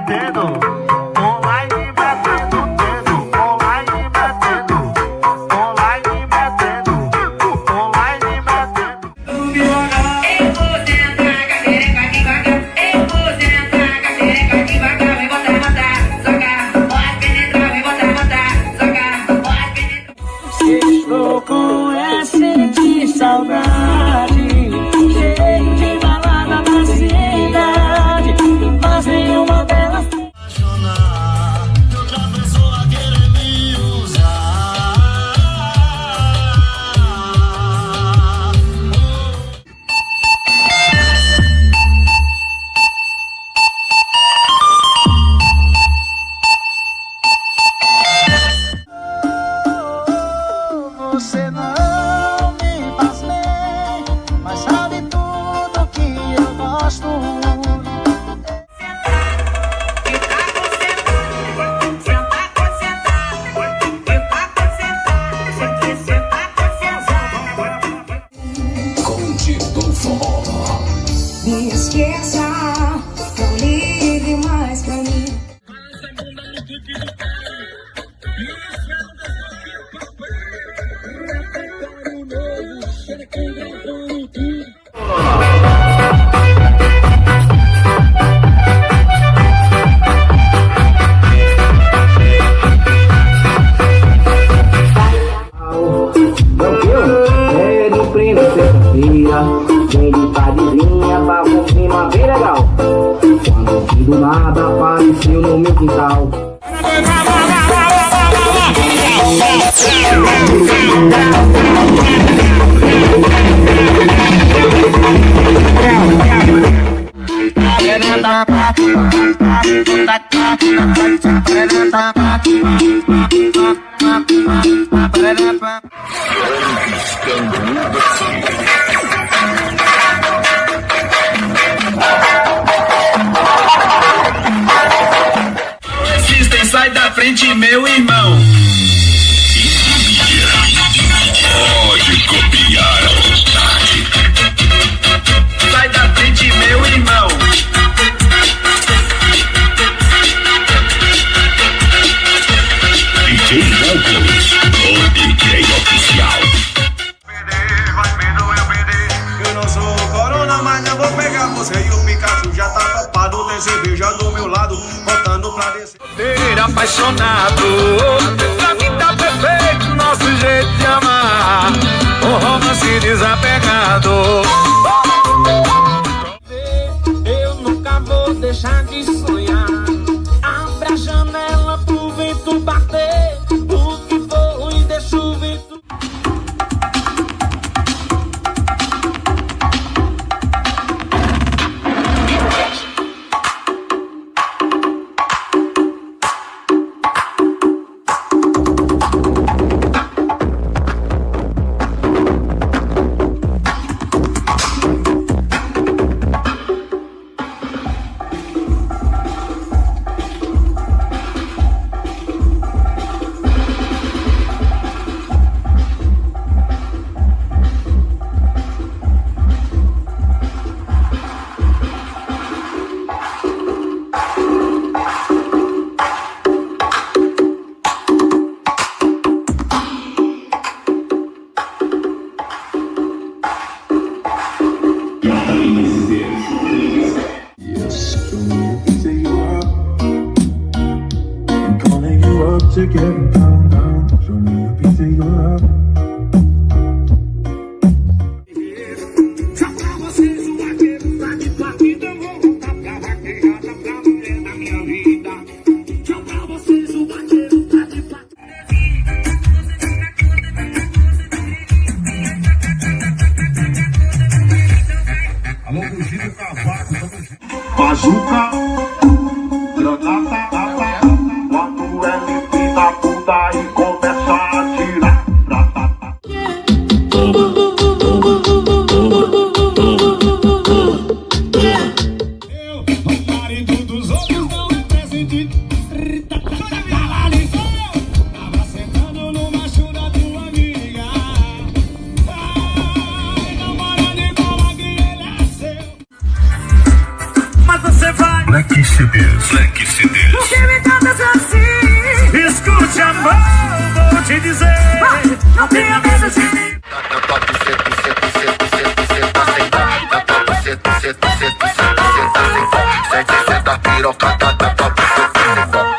metendo, online metendo dedo, online metendo, online metendo, online metendo. Eu vou sentar a cadeira devagar, eu vou sentar a cadeira devagar, vai botar, socar, pode penetrar, vai botar, socar, pode penetrar. Estou com essa de saudade, cheio de balada na cidade, mas nenhuma delas apaixonar. Que outra pessoa querer me usar. você não me faz bem, mas sabe tudo que eu gosto. Curte do forró. Me esqueça, não ligue mais pra mim. É de prima sexta-feira, vem de tardezinha, tava um clima bem legal. Quando do nada apareceu no meu quintal. Existem, sai da frente, meu irmão. Pode copiar à vontade. Sai da frente, meu irmão. DJ Locos, o DJ oficial. Vai vendo eu perder. Eu não sou o Corona, mas eu vou pegar você. E o Pikachu já tá topado, tem cerveja do meu lado, botando pra descer. Ser apaixonado, pra mim tá perfeito nosso jeito de amar. O romance desapegado. Eu nunca vou deixar de sonhar. Abre a janela pro vento bater. O que for e deixa o vento. To get down, down, show me a piece of your love. Só pra vocês o vaqueiro tá de partida, eu vou voltar pra vaquejada pra mulher da minha vida. Só pra vocês o vaqueiro tá de partida. Alô, Fugido Cavaco, Bazuca, granata, quando ele da puta e começa a tirar. Eu, o marido dos outros, não presente. Tava sentando no macho da tua amiga. Ai, namorando igual a que ele é seu. Mas você vai. Black CDs. Black CDs. Por que me tratas assim? Escute, amor, vou te dizer. Não tenha medo de mim. Senta piroca, tá, piroca.